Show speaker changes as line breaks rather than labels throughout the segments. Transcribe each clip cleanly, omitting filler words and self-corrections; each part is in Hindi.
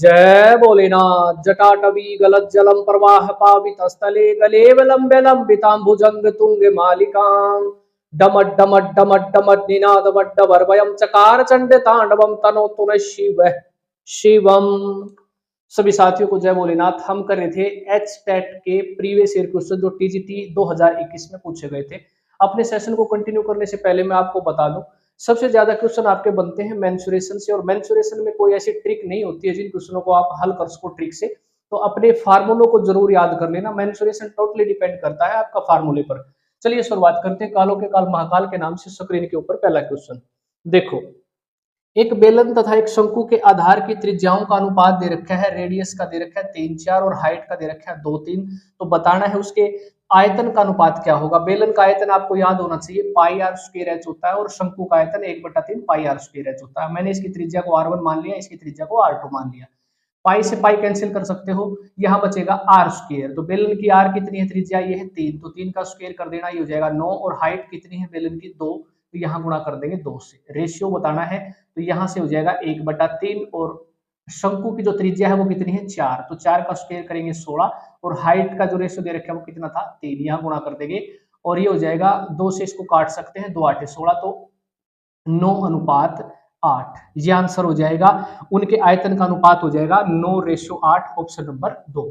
जय भोलेनाथ। जटाटवी गलत जलम प्रवाह पावित स्थले गले लंबे लंबितांबुजंग तुंग मालिकां डमट डमट डमट डमट निनाद वड्डवर्वयं चकार चंड तांडवम तनोतु न शिव शिवम। सभी साथियों को जय भोलेनाथ। हम कर रहे थे एच टेट के प्रीवियस ईयर क्वेश्चन जो टीजीटी 2021 में पूछे गए थे। अपने सेशन को कंटिन्यू करने से पहले मैं आपको बता दूं, सबसे ज्यादा क्वेश्चन आपके बनते हैं मेंसुरेशन से, और मेंसुरेशन में कोई ऐसी ट्रिक नहीं होती है जिन क्वेश्चनों को आप हल कर सको ट्रिक से। तो अपने फार्मूलों को जरूर याद कर लेना। मेंसुरेशन टोटली डिपेंड करता है आपका फार्मूले पर। चलिए शुरुआत करते हैं। कालों के काल महाकाल के नाम से स्क्रीन के ऊपर पहला क्वेश्चन देखो। एक बेलन तथा एक शंकु के आधार की त्रिज्याओं का अनुपात दे रखा है। रेडियस का दे रखा है 3 4 और हाइट का दे रखा है 2 3। तो बताना है उसके आयतन का अनुपात क्या होगा। बेलन का आयतन आपको याद होना चाहिए पाई आर स्क्वायर एच होता है, और शंकु का आयतन 1/3 पाई आर स्क्वायर एच होता है। मैंने इसकी त्रिज्या को r1 मान लिया, इसकी त्रिज्या को r2 मान लिया। पाई से पाई कैंसिल कर सकते हो, यहाँ बचेगा आर स्क्वायर। तो बेलन की आर कितनी है, त्रिज्या ये है 3, तो 3 का स्क्वायर कर देना, ये हो जाएगा 9। और हाइट कितनी है बेलन की 2, तो यहाँ गुणा कर देंगे 2 से। रेशियो बताना है, तो यहाँ से हो जाएगा 1/3। और शंकु की जो त्रिज्या है वो कितनी है 4, तो 4 का स्क्वायर करेंगे 16। और हाइट का जो रेशियो दे रखा है वो कितना था 3, यहाँ गुणा कर देंगे और ये हो जाएगा 2 से इसको काट सकते हैं, 2 8 16, तो 9:8 ये आंसर हो जाएगा। उनके आयतन का अनुपात हो जाएगा 9:8, option number 2।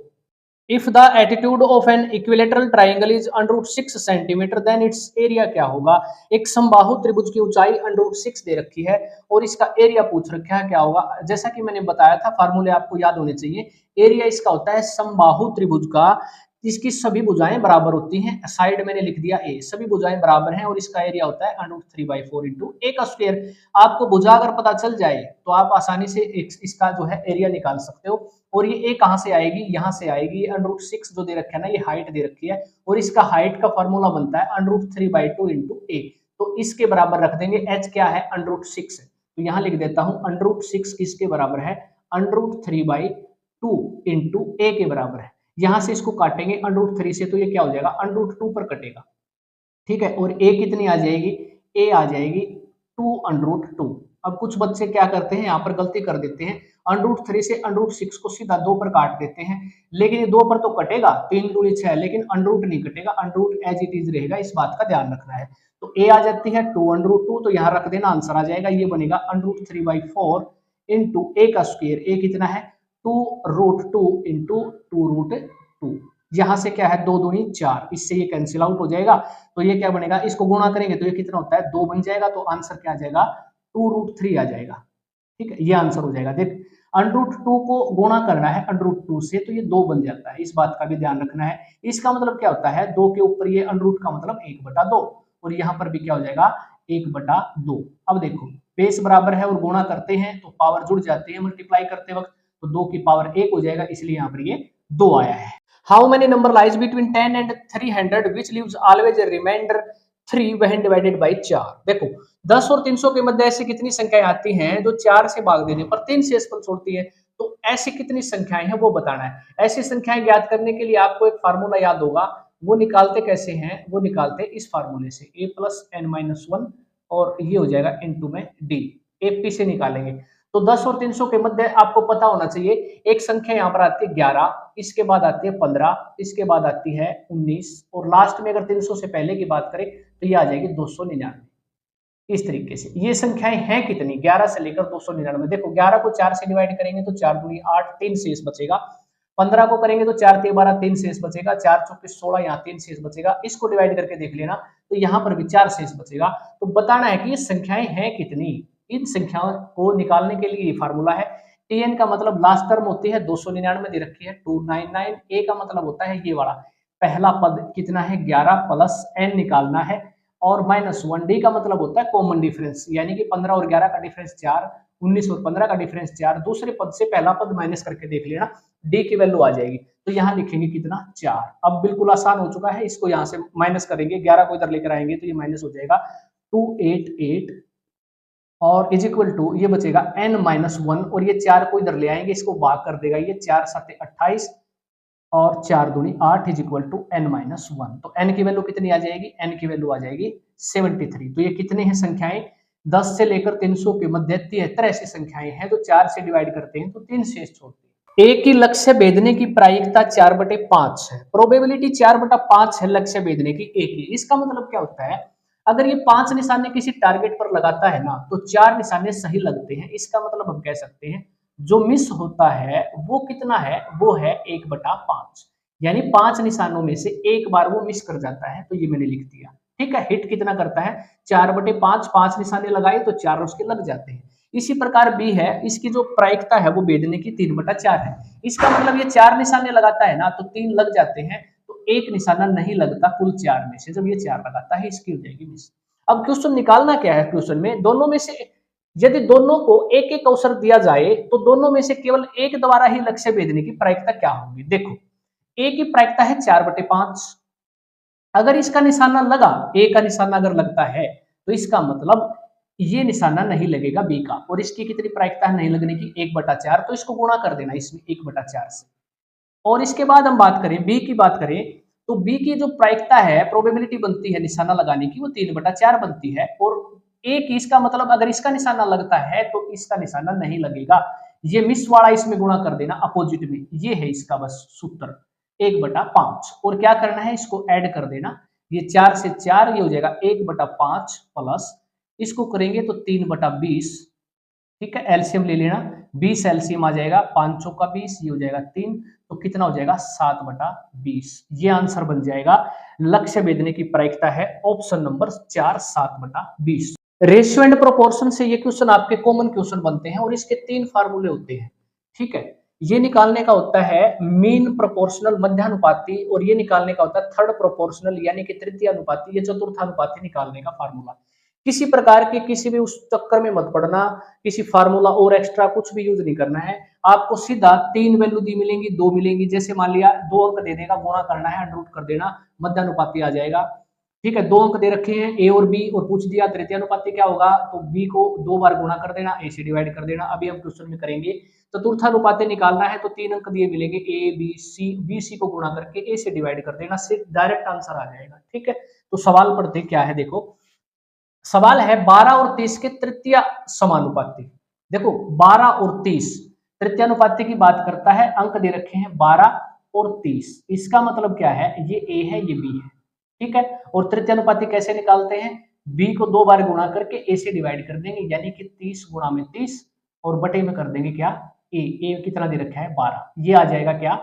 If the attitude of an equilateral triangle is √6 centimetre then its area क्या होगा। एक समबाहु त्रिभुज की ऊंचाई √6 दे रखी है और इसका एरिया पूछ रखा है, क्या होगा। जैसा कि मैंने बताया था, फार्मूले आपको याद होने चाहिए। एरिया इसका होता है समबाहु त्रिभुज का, इसकी सभी भुजाएं बराबर होती हैं। साइड मैंने लिख दिया ए, सभी भुजाएं बराबर हैं, और इसका एरिया होता है √3/4 इंटू ए का स्क्वायर। आपको भुजा अगर पता चल जाए तो आप आसानी से इसका जो है एरिया निकाल सकते हो। और ये ए कहां से आएगी, यहां से आएगी। ये √6 जो दे रखा है ना, ये हाइट दे रखी है, और इसका हाइट का फॉर्मूला बनता है √3/2 इंटू ए। तो इसके बराबर रख देंगे, एच क्या है √6 है, तो यहाँ लिख देता हूँ √6 किसके बराबर है, √3/2 इंटू ए के बराबर है। यहां से इसको काटेंगे √3 से, तो ये क्या हो जाएगा √2 पर कटेगा, ठीक है। और ए कितनी आ जाएगी, ए आ जाएगी 2√2। अब कुछ बच्चे क्या करते हैं, यहाँ पर गलती कर देते हैं, √3 से √6 को सीधा 2 पर काट देते हैं। लेकिन ये 2 पर तो कटेगा, 3 दूनी 6, लेकिन √ नहीं कटेगा, √ एज इट इज रहेगा। इस बात का ध्यान रखना है। तो ए आ जाती है 2√2, तो यहाँ रख देना, आंसर आ जाएगा। ये बनेगा √3/4 इंटू ए का स्क्वायर। ए कितना है 2√2 इंटू 2√2। यहाँ से क्या है 2 दूनी 4, इससे ये कैंसिल आउट हो जाएगा। तो ये क्या बनेगा, इसको गुणा करेंगे तो ये कितना होता है 2 बन जाएगा। तो आंसर क्या आ जाएगा 2√3 आ जाएगा, ठीक है। ये आंसर हो जाएगा। देख √2 को गुणा करना है √2 से, तो ये 2 बन जाता है। इस बात का भी ध्यान रखना है। इसका मतलब क्या होता है 2 के ऊपर ये √ का मतलब 1/2, और यहाँ पर भी क्या हो जाएगा 1/2। अब देखो बेस बराबर है और गुणा करते हैं तो पावर जुड़ जाती है मल्टीप्लाई करते वक्त, तो 2 की पावर 1 हो जाएगा, इसलिए यहाँ पर ये 2 आया है। How many number lies between 10 and 300 which leaves always a remainder 3 when divided by 4। देखो 10 और 300 के मध्य ऐसी कितनी संख्याएं आती हैं जो 4 से भाग देने पर 3 शेषफल छोड़ती है। तो ऐसी कितनी संख्याएं हैं वो बताना है। ऐसी संख्याएं ज्ञात करने के लिए आपको एक फार्मूला याद होगा। वो निकालते कैसे हैं, वो निकालते इस फार्मूले से, a + n-1, और ये हो जाएगा इनटू में d, AP से निकालेंगे। तो 10 और 300 के मध्य आपको पता होना चाहिए, एक संख्या यहाँ पर आती है 11, इसके बाद आती है 15, इसके बाद आती है 19, और लास्ट में अगर 300 से पहले की बात करें तो ये आ जाएगी 299। इस तरीके से ये संख्याएं हैं कितनी, 11 से लेकर 299। देखो 11 को 4 से डिवाइड करेंगे तो 4 दूनी 8, 3 शेष बचेगा। 15 को करेंगे तो 4 × 12, 3 शेष बचेगा। 4 × 4 = 16, यहाँ 3 शेष बचेगा। इसको डिवाइड करके देख लेना, तो यहाँ पर भी 4 शेष बचेगा। तो बताना है कि ये संख्याएं हैं कितनी। इन संख्याओं को निकालने के लिए ये फार्मूला है। Tn का मतलब लास्ट टर्म होती है 299 दे रखी है 299। ए का मतलब होता है ये वाला पहला पद कितना है 11 + n निकालना है, और -1। डी का मतलब होता है कॉमन डिफरेंस, यानी कि 15 और 11 का डिफरेंस 4, 19 और 15 का डिफरेंस 4। दूसरे पद से पहला पद माइनस करके देख लेना, डी की वैल्यू आ जाएगी। तो यहाँ लिखेंगे कितना 4। अब बिल्कुल आसान हो चुका है, इसको यहाँ से माइनस करेंगे, 11 को इधर लेकर आएंगे तो ये माइनस हो जाएगा 288, और इज इक्वल टू ये बचेगा n-1, और ये 4 को इधर ले आएंगे, इसको भाग कर देगा ये 4 × 7 = 28, और 4 दूनी 8 इज इक्वल टू n-1। तो n की वैल्यू कितनी आ जाएगी, n की वैल्यू आ जाएगी 73। तो ये कितने हैं संख्याएं 10 से लेकर 300 के मध्य 73 ऐसी संख्याएं हैं, तो 4 से डिवाइड करते हैं तो 3 शेष छोड़ते हैं। ए की लक्ष्य भेदने की प्रायिकता 4/5 है, प्रोबेबिलिटी 4/5 है लक्ष्य भेदने की ए की। इसका मतलब क्या होता है, अगर ये 5 निशाने किसी टारगेट पर लगाता है ना, तो 4 निशाने सही लगते हैं। इसका मतलब हम कह सकते हैं जो मिस होता है वो कितना है, वो है 1/5, यानी 5 निशानों में से एक बार वो मिस कर जाता है, तो ये मैंने लिख दिया। ठीक है, हिट कितना करता है 4/5, 5 निशाने लगाए तो 4 उसके लग जाते हैं। इसी प्रकार बी है, इसकी जो प्रायिकता है वो भेदने की 3/4 है। इसका मतलब ये 4 निशाने लगाता है ना, तो 3 लग जाते हैं, तो एक निशाना नहीं लगता कुल 4 में से। जब ये 4 लगाता है इसकी हो जाएगी मिस। अब क्वेश्चन निकालना क्या है, क्वेश्चन में दोनों में से यदि दोनों को एक एक अवसर दिया जाए तो दोनों में से केवल एक द्वारा ही लक्ष्य भेदने की प्रायिकता क्या होगी। देखो ए की प्रायिकता है 4/5, अगर इसका निशाना लगा, ए का निशाना अगर लगता है तो इसका मतलब ये निशाना नहीं लगेगा बी का, और इसकी कितनी प्रायिकता है नहीं लगने की 1/4, तो इसको गुणा कर देना इसमें 1/4 से। और इसके बाद हम बात करें बी की, बात करें तो बी की जो प्रायिकता है, प्रोबेबिलिटी बनती है निशाना लगाने की, वो 3/4 बनती है। और ए की, इसका मतलब अगर इसका निशाना लगता है तो इसका निशाना नहीं लगेगा, ये मिस वाला इसमें गुणा कर देना अपोजिट में, ये है इसका बस सूत्र 1/5। और क्या करना है, इसको ऐड कर देना, ये 4 से 4 ये हो जाएगा 1/5 प्लस इसको करेंगे तो 3/20। ठीक है, एलसीएम ले लेना, 20 एलसीएम आ जाएगा, 5 चौका 20, ये हो जाएगा 3, तो कितना हो जाएगा 7/20। ये आंसर बन जाएगा। लक्ष्य भेदने की प्रायिकता है option number 4, 7/20। Ratio and proportion से ये क्वेश्चन आपके कॉमन क्वेश्चन बनते हैं, और इसके 3 फार्मूले होते हैं। ठीक है, ये निकालने का होता है मीन प्रोपोर्शनल मध्यानुपाती, और ये निकालने का होता है थर्ड प्रोपोर्शनल यानी कि तृतीय अनुपाती, ये चतुर्थानुपाती निकालने का फार्मूला। किसी प्रकार के किसी भी उस चक्कर में मत पड़ना, किसी फार्मूला और एक्स्ट्रा कुछ भी यूज नहीं करना है। आपको सीधा 3 वैल्यू दी मिलेंगी, 2 मिलेंगी, जैसे मान लिया 2 अंक दे देगा, गुणा करना है, अंडर रूट कर देना, मध्यानुपाती आ जाएगा। ठीक है, 2 अंक दे रखे हैं ए और बी, और पूछ दिया तृतीय अनुपाती क्या होगा, तो बी को 2 बार गुणा कर देना, ए से डिवाइड कर देना। अभी हम क्वेश्चन में करेंगे चतुर्थानुपाती निकालना है, तो 3 अंक दिए मिलेंगे, A B C, B C को गुणा करके ए से डिवाइड कर देना, सिर्फ डायरेक्ट आंसर आ जाएगा। ठीक है, तो सवाल पढ़ते क्या है, देखो सवाल है 12 और 30 के तृतीय समानुपाती। देखो 12 और 30 तृतीय अनुपाती की बात करता है, अंक दे रखे हैं 12 और 30, इसका मतलब क्या है, ये ए है ये बी है। ठीक है, और तृतीय अनुपाती कैसे निकालते हैं, बी को 2 बार गुणा करके ए से डिवाइड कर देंगे, यानी कि 30 गुणा में 30 और बटे में कर देंगे क्या ए कितना दे रखा है 12, ये आ जाएगा क्या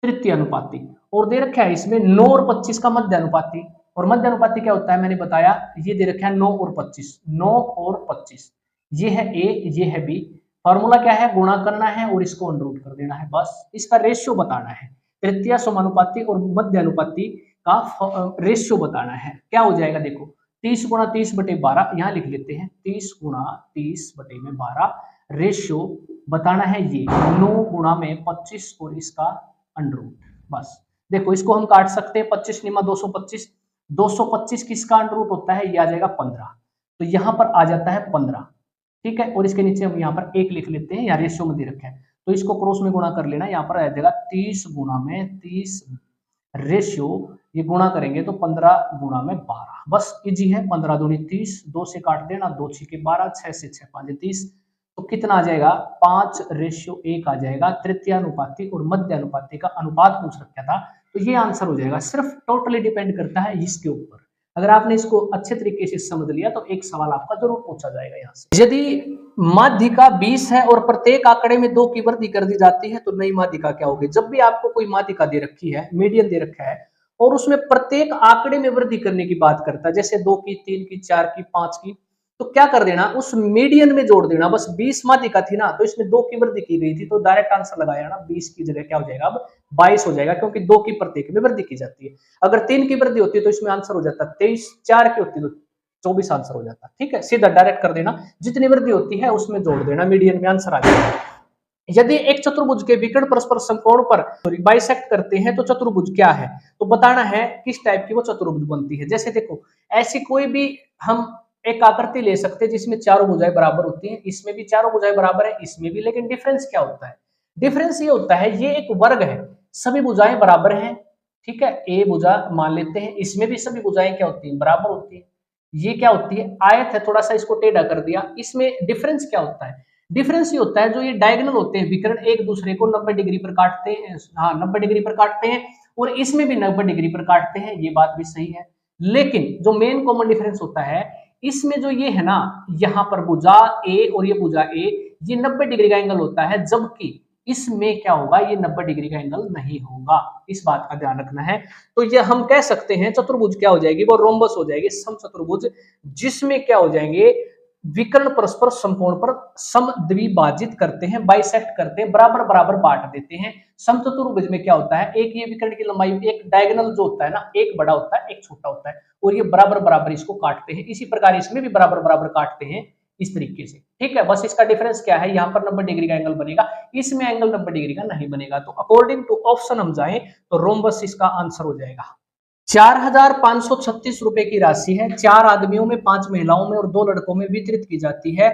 तृतीय अनुपाती। और दे रखा है इसमें 9 और 25 का मध्य अनुपाती, और मध्य अनुपाती क्या होता है मैंने बताया, ये दे रखा है 9 और 25, 9 और 25, ये है ए ये है बी। फॉर्मूला क्या है, गुणा करना है और इसको अंडर रूट कर देना है, बस इसका रेशियो बताना है। तृतीय समानुपाती और मध्य अनुपाती का रेशियो बताना है। क्या हो जाएगा, देखो 30 गुणा 30/12, यहाँ लिख लेते हैं 30 गुणा 30/12, रेशियो बताना है ये 9 गुणा में 25 और इसका अंडर रूट। बस देखो इसको हम काट सकते हैं, 25 निमा 225, 225 किसका अंडर रूट होता है, ये आ जाएगा 15, तो यहाँ पर आ जाता है 15। ठीक है, और इसके नीचे हम यहाँ पर 1 लिख लेते हैं, यहाँ रेशियो में दे रखा है, तो इसको क्रॉस में गुणा कर लेना, यहाँ पर आ जाएगा 30 गुणा में 30 रेशियो, ये गुणा करेंगे तो 15 गुणा में 12, बस इजी है। 15 दूनी 30, 2 से काट देना, 2 6 12, 6 से 6 5 30, तो कितना आ जाएगा 5:1 आ जाएगा। तृतीय अनुपाती और मध्य अनुपाती का अनुपात पूछ रखा था, तो ये आंसर हो जाएगा। सिर्फ टोटली डिपेंड करता है इसके ऊपर। अगर आपने इसको अच्छे तरीके से समझ लिया तो एक सवाल आपका जरूर पूछा जाएगा यहाँ से। यदि माध्यिका 20 है और प्रत्येक आंकड़े में 2 की वृद्धि कर दी जाती है तो नई माध्यिका क्या होगी। जब भी आपको कोई माध्यिका दे रखी है, मीडियन दे रखा है, और उसमें प्रत्येक आंकड़े में वृद्धि करने की बात करता है, जैसे 2 की 3 की 4 की 5 की, तो क्या कर देना उस मीडियन में जोड़ देना। बस 20 माध्यिका थी ना, तो इसमें 2 की वृद्धि की गई थी, तो डायरेक्ट आंसर लगाया ना, 20 की जगह क्या हो जाएगा अब 22 हो जाएगा, क्योंकि 2 की प्रत्येक में वृद्धि की जाती है। अगर 3 की वृद्धि होती है तो इसमें आंसर हो जाता 23, 4 की होती तो 24 आंसर हो जाता। ठीक है, सीधा डायरेक्ट कर देना, जितनी वृद्धि होती है उसमें जोड़ देना, मीडियन में आंसर आ जाएगा। यदि एक चतुर्भुज के विकर्ण परस्पर समकोण पर बाइसेक्ट करते हैं तो चतुर्भुज क्या है, तो बताना है किस टाइप की वो चतुर्भुज बनती है। जैसे देखो ऐसी कोई भी हम एक आकृति ले सकते हैं जिसमें चारों भुजाएं बराबर होती हैं, इसमें भी चारों भुजाएं बराबर है, इसमें भी, लेकिन डिफरेंस क्या होता है, डिफरेंस ये होता है ये एक वर्ग है, सभी भुजाएं बराबर हैं। ठीक है, ए भुजा मान लेते हैं, इसमें भी सभी भुजाएं क्या होती हैं बराबर होती है। ये क्या होती है, आयत है, थोड़ा सा इसको टेढ़ा कर दिया। इसमें डिफरेंस क्या होता है, डिफरेंस ये होता है जो ये डायगोनल होते हैं विकर्ण एक दूसरे को 90 डिग्री पर काटते हैं, हाँ 90 डिग्री पर काटते हैं, और इसमें भी 90 डिग्री पर काटते हैं, ये बात भी सही है। लेकिन जो मेन कॉमन डिफरेंस होता है इसमें जो ये है ना, यहाँ पर भुजा ए और ये भुजा ए, ये 90 डिग्री का एंगल होता है, जबकि इसमें क्या होगा, ये 90 डिग्री का एंगल नहीं होगा। इस बात का ध्यान रखना है। तो ये हम कह सकते हैं चतुर्भुज क्या हो जाएगी, वो रोम्बस हो जाएगी, समचतुर्भुज, जिसमें क्या हो जाएंगे, विकर्ण परस्पर समकोण पर समद्विभाजित करते हैं, बाइसेक्ट करते हैं, बराबर बराबर बांट देते हैं। समचतुर्भुज में क्या होता है, एक ये विकर्ण की लंबाई, एक डायगोनल जो होता है ना, एक बड़ा होता है एक छोटा होता है, और ये बराबर बराबर इसको काटते हैं। इसी प्रकार इसमें भी बराबर बराबर काटते हैं इस तरीके से, ठीक है। बस इसका डिफरेंस क्या है, यहाँ पर 90 डिग्री का एंगल बनेगा, इसमें एंगल 90 डिग्री का नहीं बनेगा। तो अकॉर्डिंग टू ऑप्शन हम जाएं तो रोम्बस इसका आंसर हो जाएगा। 4,536 रुपए की राशि है, 4 आदमियों में, 5 महिलाओं में और 2 लड़कों में वितरित की जाती है,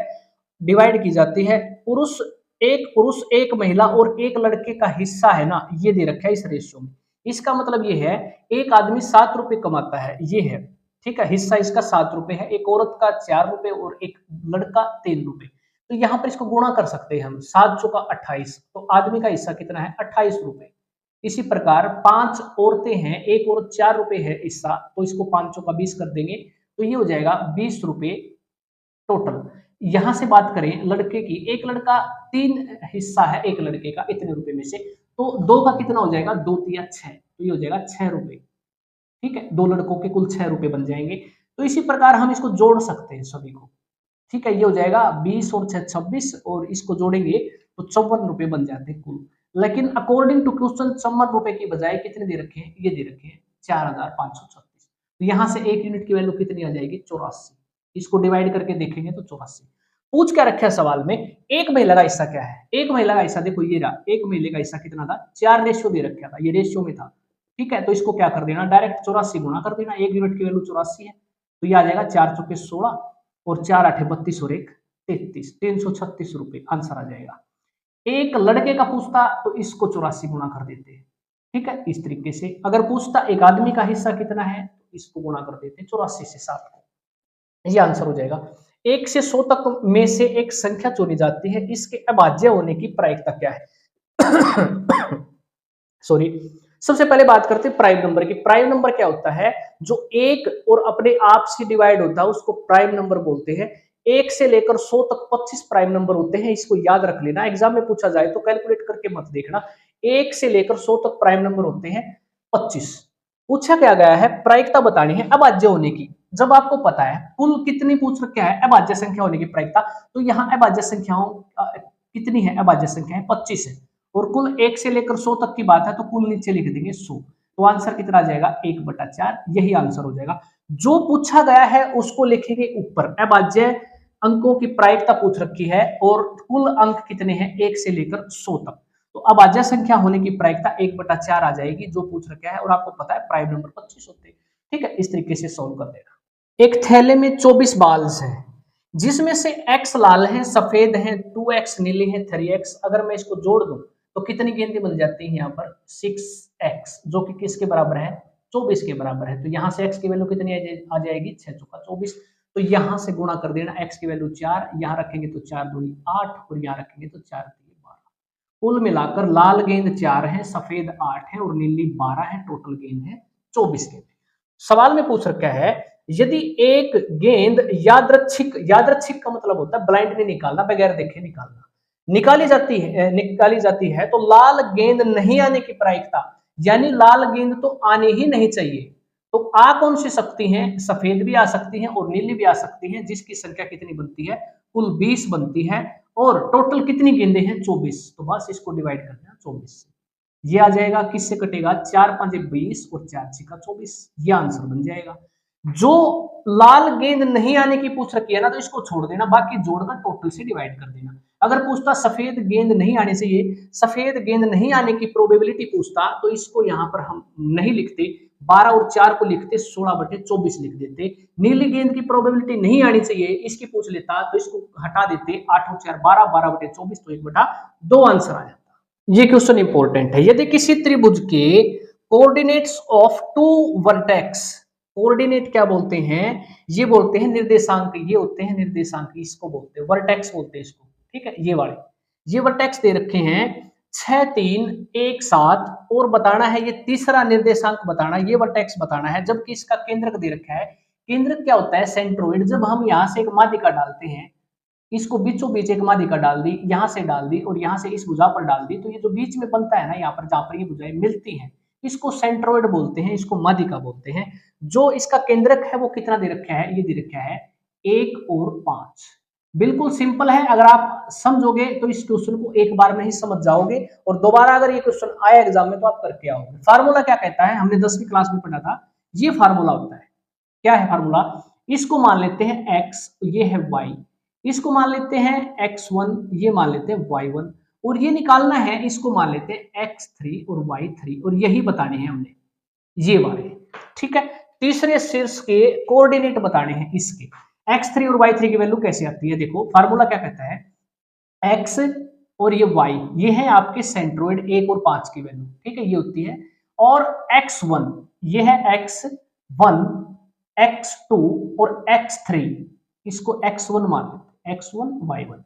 डिवाइड की जाती है। पुरुष, एक महिला और एक लड़के का हिस्सा है ना, ये दे रखा है इस रेशियो में। इसका मतलब ये है, एक आदमी 7 रुपए कमाता है, ये है, ठीक है, हिस्सा इसका 7 रुपए है, एक औरत का 4 रुपए और एक लड़का 3 रुपए। तो यहाँ पर इसको गुणा कर सकते हैं हम, 7 चौका 28, तो आदमी का हिस्सा कितना है, 28 रुपए। इसी प्रकार 5 औरतें हैं, एक औरत 4 रुपए है हिस्सा, तो इसको 5 चौका 20 कर देंगे, तो ये हो जाएगा 20 रुपए टोटल। यहां से बात करें लड़के की, एक लड़का 3 हिस्सा है एक लड़के का इतने रुपए में से, तो 2 का कितना हो जाएगा, 2 तिया 6, तो ये हो जाएगा 6 रुपए, ठीक है, 2 लड़कों के कुल 6 रुपए बन जाएंगे। तो इसी प्रकार हम इसको जोड़ सकते हैं सभी को, ठीक है, ये हो जाएगा 20 और 6 26, और इसको जोड़ेंगे तो 54 रुपए बन जाते हैं कुल। लेकिन अकॉर्डिंग टू क्वेश्चन 54 रुपए की बजाय कितने दे रखे हैं, ये दे रखे हैं 4,536। तो यहां से एक यूनिट की वैल्यू कितनी आ जाएगी, 84। इसको डिवाइड करके देखेंगे तो 84। पूछ क्या रखा है सवाल में, एक महिला का हिस्सा क्या है, एक महिला का हिस्सा देखो ये रहा, एक महिला का हिस्सा कितना था, 4 रेशियो दे रखा था, ये रेशियो में था, ठीक है। तो इसको क्या कर देना, डायरेक्ट 84 गुना कर देना, एक यूनिट की वैल्यू 84 है, तो ये आ जाएगा 4 चौके 16 और 4 8 32 और 1 33, 336 रुपए आंसर आ जाएगा। एक लड़के का पूछता तो इसको 84 गुना कर देते हैं, ठीक है, इस तरीके से। अगर पूछता एक आदमी का हिस्सा कितना है, तो इसको गुणा कर देते हैं 84 से 7 को, ये आंसर हो जाएगा। 1 से 100 तक में से एक संख्या चुनी जाती है, इसके अभाज्य होने की प्रायिकता क्या है। सॉरी, सबसे पहले बात करते हैं प्राइम नंबर की। प्राइम नंबर क्या होता है, जो एक और अपने आप से डिवाइड होता है उसको प्राइम नंबर बोलते हैं। 1 से लेकर 100 तक 25 प्राइम नंबर होते हैं, इसको याद रख लेना, एग्जाम में पूछा जाए तो कैलकुलेट करके मत देखना। 1 से लेकर 100 तक प्राइम नंबर होते हैं 25। पूछा क्या गया है, प्रायिकता बतानी है अभाज्य होने की। जब आपको पता है कुल कितनी पूछ रखा है, अभाज्य संख्या होने की प्रायिकता, तो यहाँ अभाज्य संख्याओं कितनी है, अभाज्य संख्या 25 है, और कुल 1 से लेकर 100 तक की बात है, तो कुल नीचे लिख देंगे 100, तो आंसर कितना आ जाएगा, 1/4, यही आंसर हो जाएगा। जो पूछा गया है उसको लिखेंगे ऊपर, अभाज्य अंकों की प्रायिकता पूछ रखी है और कुल अंक कितने हैं 1 से लेकर 100 तक, तो अभाज्य संख्या होने की प्रायिकता 1/4 आ जाएगी, जो पूछ रखा है, और आपको पता है प्राइम नंबर 25 होते हैं, ठीक है। इस तरीके से सॉल्व कर देगा। एक थैले में 24 बाल्स हैं, जिसमें से x लाल है, सफेद है, 2x नीले हैं, 3x। अगर मैं इसको जोड़ दूं तो कितनी गेंदें बन जाती हैं, यहाँ पर 6x, जो कि किसके बराबर है, 24 के बराबर है। तो यहाँ से x की वैल्यू कितनी आ जाएगी, 6 चौका 24, तो यहाँ से गुणा कर देना, x की वैल्यू 4, यहाँ रखेंगे तो 4 दूनी 8 और यहाँ रखेंगे तो 4 3 12। कुल मिलाकर लाल गेंद 4 है, सफेद 8 है और नीली 12 है, टोटल गेंद है 24 गेंद। सवाल में पूछ रखा है, यदि एक गेंद यादृच्छिक का मतलब होता है ब्लाइंडली निकालना, बगैर देखे निकालना, निकाली जाती है तो लाल गेंद नहीं आने की प्रायिकता, यानी लाल गेंद तो आने ही नहीं चाहिए, तो आ कौन सी सकती हैं, सफेद भी आ सकती हैं और नीली भी आ सकती हैं, जिसकी संख्या कितनी बनती है, कुल 20 बनती है, और टोटल कितनी गेंदें हैं, 24। तो बस इसको डिवाइड कर देना 24 से, ये आ जाएगा, किससे कटेगा, 4 5 20 और 4 6 24, ये आंसर बन जाएगा। जो लाल गेंद नहीं आने की पूछ रखी है ना, तो इसको छोड़ देना, बाकी जोड़कर टोटल से डिवाइड कर देना। अगर पूछता सफेद गेंद नहीं आने से, ये सफेद गेंद नहीं आने की प्रोबेबिलिटी पूछता, तो इसको यहाँ पर हम नहीं लिखते, 12 और 4 को लिखते, 16/24 लिख देते। नीली गेंद की प्रोबेबिलिटी नहीं आनी चाहिए, इसकी पूछ लेता तो इसको हटा देते, 8 और 4 12, 12/24, तो 1/2 आंसर आ जाता। ये क्वेश्चन इंपॉर्टेंट है। यदि किसी त्रिभुज के कोऑर्डिनेट्स ऑफ 2 वर्टेक्स कोऑर्डिनेट क्या बोलते हैं, ये बोलते हैं निर्देशांक, ये होते हैं निर्देशांक, इसको बोलते हैं वर्टेक्स बोलते हैं इसको, ठीक है। ये वाले ये वर्टेक्स दे रखे हैं 6 3 1 7 और बताना है ये तीसरा निर्देशांक बताना है, ये वर्टेक्स बताना है, जबकि इसका केंद्रक दे रखा है। केंद्रक क्या होता है, सेंट्रोइड। जब हम यहाँ से एक माध्यिका डालते हैं, इसको बीचों बीच एक माध्यिका डाल दी, यहाँ से डाल दी और यहाँ से इस भुजा पर डाल दी, तो ये जो बीच में बनता है ना, यहाँ पर जहाँ पर ये भुजाएं मिलती हैं, इसको सेंट्रोइड बोलते हैं, इसको माध्यिका बोलते हैं। जो इसका केंद्रक है वो कितना दे रखा है, ये दे रखा है 1 और 5। बिल्कुल सिंपल है, अगर आप समझोगे तो इस क्वेश्चन को एक बार में ही समझ जाओगे और दोबारा अगर ये क्वेश्चन आए एग्जाम में तो आप करके आओगे। फार्मूला क्या कहता है, हमने 10वीं क्लास में पढ़ा था, ये फार्मूला होता है। क्या है फार्मूला, इसको मान लेते हैं x, ये है y, इसको मान लेते हैं x1, ये मान लेते हैं y1, और ये निकालना है, इसको मान लेते हैं x3 और y3, और यही बताने हैं हमने ये वाले, ठीक है। तीसरे शीर्ष के कोऑर्डिनेट बताने हैं इसके, x3 और y3 की वैल्यू कैसे आती है, देखो फार्मूला क्या कहता है, x और ये y, ये है आपके सेंट्रोइड 1 और 5 की वैल्यू, ठीक है, ये होती है। और x1, ये है x1, x2 और x3, इसको x1 मान लेते हैं, x1 y1,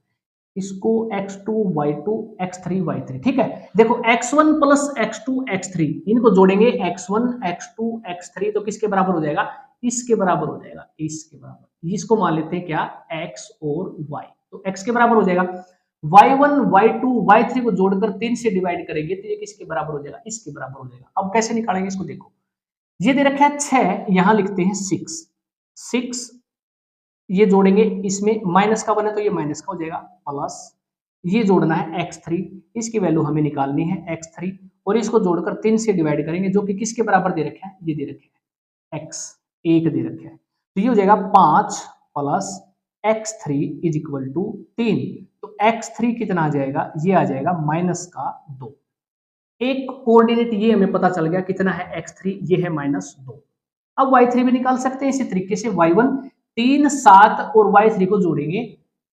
इसको x2 y2 x3 y3, ठीक है। देखो x1 प्लस x2 x3, इनको जोड़ेंगे x1 x2 x3, तो किसके बराबर हो जाएगा, इसके बराबर हो जाएगा, इसके बराबर। इसको मान लेते हैं क्या, x और y, तो x के बराबर हो जाएगा। y1 y2 y3 को जोड़कर 3 से डिवाइड करेंगे तो ये किसके बराबर हो जाएगा, इसके बराबर हो जाएगा। अब कैसे निकालेंगे इसको, देखो ये दे रखा है 6, यहां लिखते हैं 6, ये जोड़ेंगे, इसमें माइनस का बने तो ये माइनस का हो जाएगा, प्लस ये जोड़ना है x3, इसकी वैल्यू हमें निकालनी है x3, और इसको जोड़कर 3 से डिवाइड करेंगे, जो कि किसके बराबर दे रखे हैं, ये दे रखे हैं x, 1 दे रखे हैं, तो ये हो जाएगा 5 plus x3 is equal to 3, तो x3 कितना आ जाएगा, ये आ जाएगा -2। एक कोऑर्डिनेट ये हमें पता चल गया कितना है x3, ये है -2। अब y3 भी निकाल सकते हैं इसी तरीके से, y1 3 7 और y3 को जोड़ेंगे,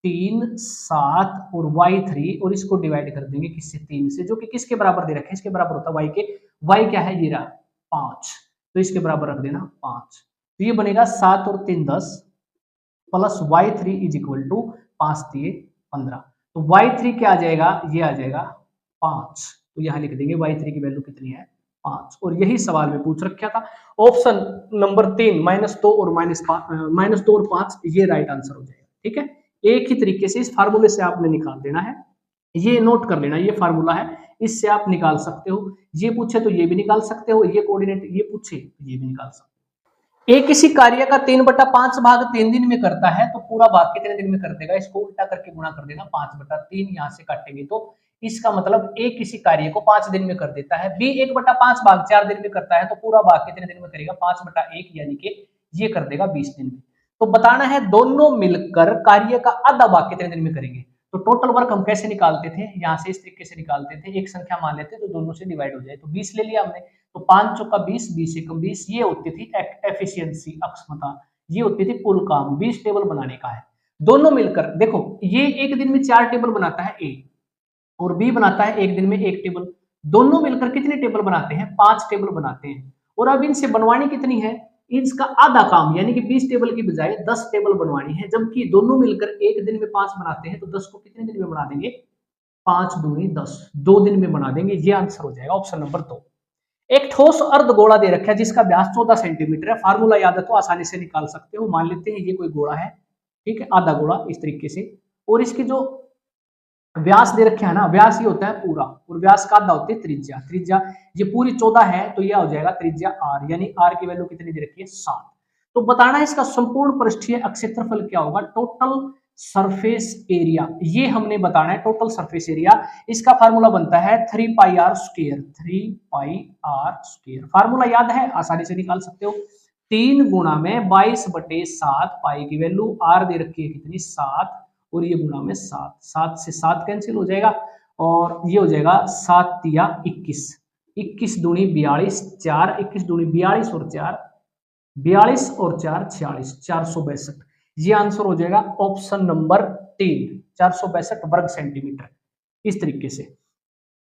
3 7 और y3, और इसको डिवाइड कर देंगे किससे, 3 से, जो कि किसके बराबर दे रखे हैं, इसके बराबर होता है y के, y क्या है, ये रहा 5, तो इसके बराबर रख देना 5, तो ये बनेगा 7 और 3 10 plus y3 is equal to 5 3 15, तो y3 क्या आ जाएगा, ये आ जाएगा 5, तो यहां लिख देंगे y3 की वैल्यू कितनी है, 5, और यही सवाल में पूछ रखा था। ऑप्शन नंबर 3 -2 और -2 और 5 ये राइट आंसर हो जाएगा, ठीक है। एक ही तरीके से इस फार्मूले से आपने निकाल देना है, ये नोट कर लेना, ये फार्मूला है, इससे आप निकाल सकते हो, ये पूछे तो ये भी निकाल सकते हो, ये कोऑर्डिनेट ये पूछे तो ये भी निकाल सकते हो। एक किसी कार्य का 3/5 भाग 3 दिन में करता है तो पूरा भाग कितने दिन में कर देगा, इसको उल्टा करके गुणा कर देना, 5/3 यहाँ से काटेंगे तो इसका मतलब ए किसी कार्य को 5 दिन में कर देता है, बी 1/5 भाग 4 दिन में करता है तो पूरा भाग कितने दिन में करेगा, 5/1, यानी कि ये कर देगा 20 दिन में। तो बताना है दोनों मिलकर कार्य का आधा भाग कितने दिन में करेंगे, तो टोटल वर्क हम कैसे निकालते थे, यहाँ से इस तरीके से निकालते थे, एक संख्या मान लेते तो दोनों से डिवाइड हो जाए, तो 20 ले लिया हमने, तो 5 चौका 20, 20 एकम 20, ये होती थी एफिशिएंसी, अक्षमता, ये होती थी कुल काम, 20 टेबल बनाने का है। दोनों मिलकर देखो, ये एक दिन में 4 टेबल बनाता है ए, और बी बनाता है एक दिन में 1 टेबल, दोनों मिलकर कितने टेबल बनाते हैं, 5 टेबल बनाते हैं, और अब इनसे बनवानी कितनी है, इसका आधा काम, यानी कि 20 टेबल की बजाय 10 टेबल बनवानी है, जबकि दोनों मिलकर एक दिन में 5 बनाते हैं, तो 10 को कितने दिन में बना देंगे, 5 दूनी 10, 2 दिन में बना देंगे, ये आंसर हो जाएगा ऑप्शन नंबर 2। एक ठोस अर्धगोला दे रखा है जिसका व्यास 14 सेंटीमीटर है, फार्मूला याद है तो आसानी से निकाल सकते हो। मान लेते हैं ये कोई गोला है, ठीक है, आधा गोला इस तरीके से, और इसकी जो व्यास दे रखे है ना, व्यास ये होता है पूरा, और व्यास का आधा होती है त्रिज्या, त्रिज्या ये पूरी 14 है तो यह हो जाएगा त्रिज्या r, यानी r की वैल्यू कितनी दे रखी है, 7। तो बताना है इसका संपूर्ण पृष्ठीय क्षेत्रफल क्या होगा, टोटल सरफेस एरिया, ये हमने बताना है टोटल सरफेस एरिया। इसका फार्मूला बनता है 3πr square, 3πr square, formula याद है आसानी से निकाल सकते हो, 3 गुणा में 22/7, पाई की वैल्यू r दे रखी है कितनी, 7, और ये गुणा में 7, 7 से 7 कैंसिल हो जाएगा, और ये हो जाएगा 7 तिया 21, 21 दूनी 42, 4 21 दूनी 42 और 4 42 और 4 46, 462, ये आंसर हो जाएगा ऑप्शन नंबर 3, 462 वर्ग सेंटीमीटर। इस तरीके से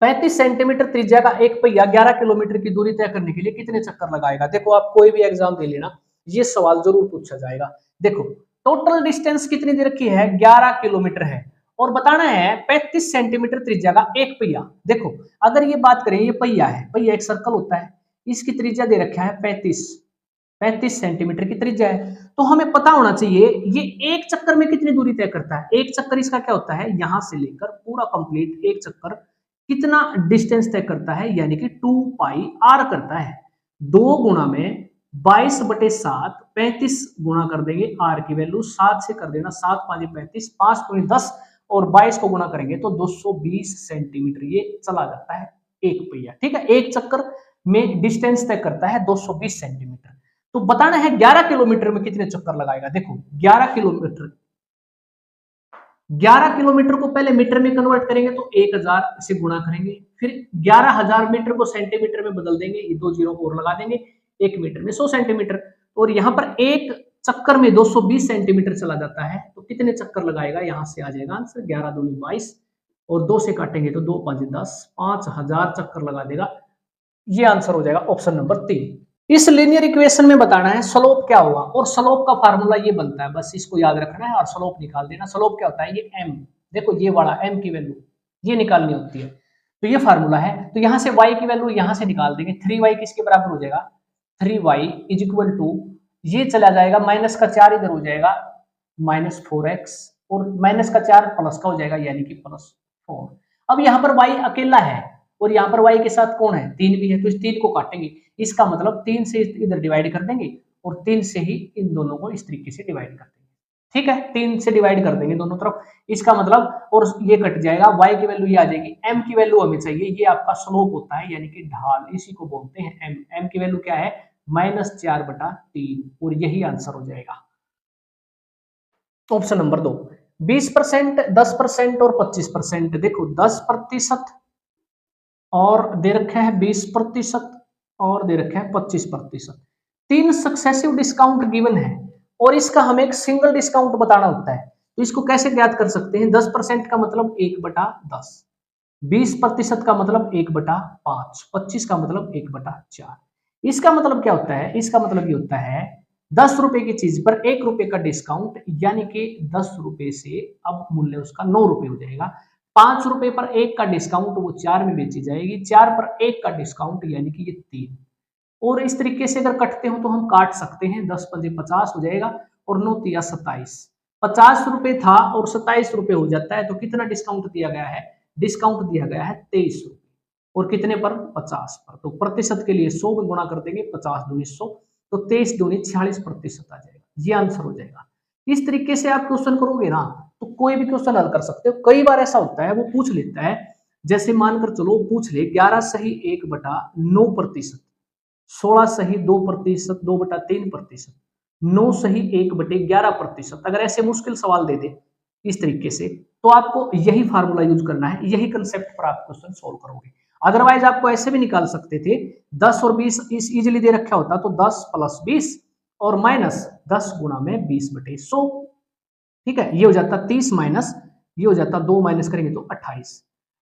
35 सेंटीमीटर त्रिज्या का एक पहिया 11 किलोमीटर की दूरी तय करने के लिए कितने चक्कर लगाएगा। देखो आप कोई भी एग्जाम दे लेना, ये सवाल जरूर पूछा जाएगा। देखो टोटल डिस्टेंस कितनी दे रखी है, 11 किलोमीटर है और बताना है 35 सेंटीमीटर त्रिज्या का एक पहिया। देखो अगर ये बात करें, ये पहिया है, पहिया एक सर्कल होता है, इसकी त्रिज्या दे रखा है 35 सेंटीमीटर की त्रिज्या है। तो हमें पता होना चाहिए ये एक चक्कर में कितनी दूरी तय करता है। एक चक्कर इसका क्या होता है, यहां से लेकर पूरा कंप्लीट एक चक्कर कितना डिस्टेंस तय करता है, यानी कि 2 पाई आर करता है। 2 गुणा में 22/7, 35 गुणा कर देंगे आर की वैल्यू 7 से कर देना, 7 5 35, 5 दूनी 10 और 22 को गुणा करेंगे तो 220 सेंटीमीटर ये चला जाता है एक पहिया। ठीक है, एक चक्कर में डिस्टेंस तय करता है 220 सेंटीमीटर। तो बताना है 11 किलोमीटर में कितने चक्कर लगाएगा। देखो 11 किलोमीटर को पहले मीटर में कन्वर्ट करेंगे तो 1000 से गुणा करेंगे, फिर 11000 मीटर को सेंटीमीटर में बदल देंगे, ये 2 जीरो और लगा देंगे, 1 मीटर में 100 सेंटीमीटर। और यहाँ पर एक चक्कर में 220 सेंटीमीटर चला जाता है, तो कितने चक्कर लगाएगा, यहां से आ जाएगा आंसर 11 दूनी 22 और 2 से काटेंगे तो 2 5 10, 5000 चक्कर लगा देगा। ये आंसर हो जाएगा ऑप्शन नंबर 3। इस लीनियर इक्वेशन में बताना है स्लोप क्या होगा, और स्लोप का फार्मूला ये बनता है, बस इसको याद रखना है और स्लोप निकाल देना। स्लोप क्या होता है, ये m, देखो ये वाला m की वैल्यू ये निकालनी होती है, तो ये फार्मूला है। तो यहां से y की वैल्यू यहां से निकाल देंगे, 3y किसके बराबर हो जाएगा, 3y इज इक्वल टू, ये चला जाएगा माइनस का 4 इधर हो जाएगा -4x और माइनस का 4 प्लस का हो जाएगा यानी कि +4। अब यहाँ पर y अकेला है और यहाँ पर y के साथ कौन है, 3 भी है, तो इस 3 को काटेंगे, इसका मतलब 3 से इधर डिवाइड कर देंगे और 3 से ही इन दोनों को इस तरीके से डिवाइड कर देंगे। ठीक है, 3 से डिवाइड कर देंगे दोनों तरफ, इसका मतलब और ये कट जाएगा, y की वैल्यू ये आ जाएगी, m की वैल्यू हमें चाहिए, ये आपका स्लोप होता है यानी कि ढाल, इसी को बोलते हैं m की वैल्यू क्या है -4/3 और यही आंसर हो जाएगा ऑप्शन नंबर 2। 20%, 10% और 25%। देखो 10% और दे रखा है 20% और दे रखा है 25%। 3 सक्सेसिव डिस्काउंट गिवन है और इसका हमें एक सिंगल डिस्काउंट बताना होता है। तो इसको कैसे ज्ञात कर सकते हैं, 10% का मतलब 1/10, 20% का मतलब 1/5, 25 का मतलब 1/4। इसका मतलब क्या होता है, इसका मतलब ये होता है 10 रुपए की चीज पर 1 रुपए का डिस्काउंट, यानी कि 10 रुपए से अब मूल्य उसका 9 रुपए हो जाएगा। 5 रुपए पर 1 का डिस्काउंट, वो 4 में बेची जाएगी, 4 पर 1 का डिस्काउंट यानी कि ये 3। और इस तरीके से अगर कटते हो तो हम काट सकते हैं, 10 पंजे 50 हो जाएगा और 9 तिया 27। 50 रुपए था और 27 रुपए हो जाता है, तो कितना डिस्काउंट दिया गया है, डिस्काउंट दिया गया है 23 रुपए और कितने पर, 50 पर। तो प्रतिशत के लिए 100 में गुणा कर देंगे, 50 दूनी 100, तो 23 दूनी 46% आ जाएगा, ये आंसर हो जाएगा। इस तरीके से आप क्वेश्चन करोगे ना तो कोई भी क्वेश्चन हल कर सकते हो। कई बार ऐसा होता है वो पूछ लेता है, जैसे मानकर चलो पूछ ले 11 सही 1/9%, 16 सही 2%, 2/3%, 9 सही 1/11%। अगर ऐसे मुश्किल सवाल दे दे इस तरीके से, तो आपको यही फार्मूला यूज करना है, यही कंसेप्ट पर आप क्वेश्चन सोल्व करोगे। अदरवाइज आपको ऐसे भी निकाल सकते थे, 10 और 20 इस इजिली दे रखा होता तो 10 + 20 और -10 गुणा में 20/100। ठीक है, ये हो जाता 30 माइनस, ये हो जाता 2 माइनस करेंगे तो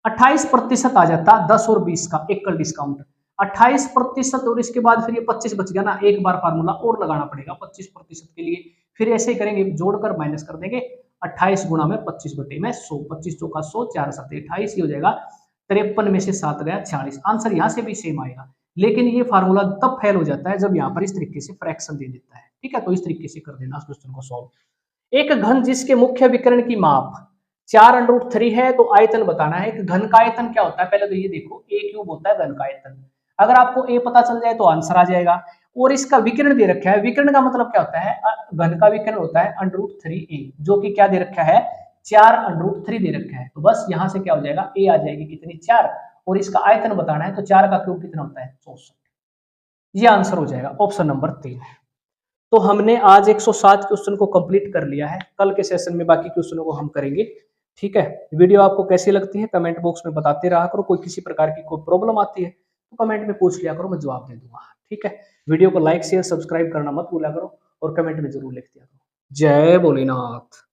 28% आ जाता 10 और 20 का एकल डिस्काउंट, 28% और इसके बाद फिर ये 25 बच गया ना, एक बार फार्मूला और लगाना पड़ेगा 25% के लिए, फिर ऐसे ही करेंगे, जोड़कर माइनस कर देंगे, 28 गुणा में 25/100, 25 चौका 100, 4 7 28, ये हो जाएगा 53 में से 7 गया 46। आंसर यहाँ से भी सेम आएगा, लेकिन ये फार्मूला तब फेल हो जाता है जब यहाँ पर इस तरीके से फ्रैक्शन दे देता है। ठीक है, तो इस तरीके से कर देना उस क्वेश्चन को सॉल्व। एक घन जिसके मुख्य विकर्ण की माप 4√3 है, तो आयतन बताना है। एक घन का आयतन क्या होता है, पहले तो ये देखो a³ होता है घन का आयतन। अगर आपको a पता चल जाए तो आंसर आ जाएगा। और इसका विकर्ण दे रखा है, विकर्ण का मतलब क्या होता है, घन का विकर्ण होता है √3a, जो कि क्या दे रखा है, 4√3 दे रखा है। तो बस यहां से क्या हो जाएगा, a आ जाएगी कितनी, 4, और इसका आयतन बताना है, तो 4 का क्यूब कितना होता है, 64। ये आंसर हो जाएगा ऑप्शन नंबर 3। तो हमने आज 107 क्वेश्चन को कंप्लीट कर लिया है, कल के सेशन में बाकी क्वेश्चनों को हम करेंगे। ठीक है, वीडियो आपको कैसी लगती है कमेंट बॉक्स में बताते रहा करो, कोई किसी प्रकार की कोई प्रॉब्लम आती है तो कमेंट में पूछ लिया करो, मैं जवाब दे दूंगा। ठीक है, वीडियो को लाइक शेयर सब्सक्राइब करना मत भूला करो और कमेंट में जरूर लिख दिया करो। जय भोलेनाथ।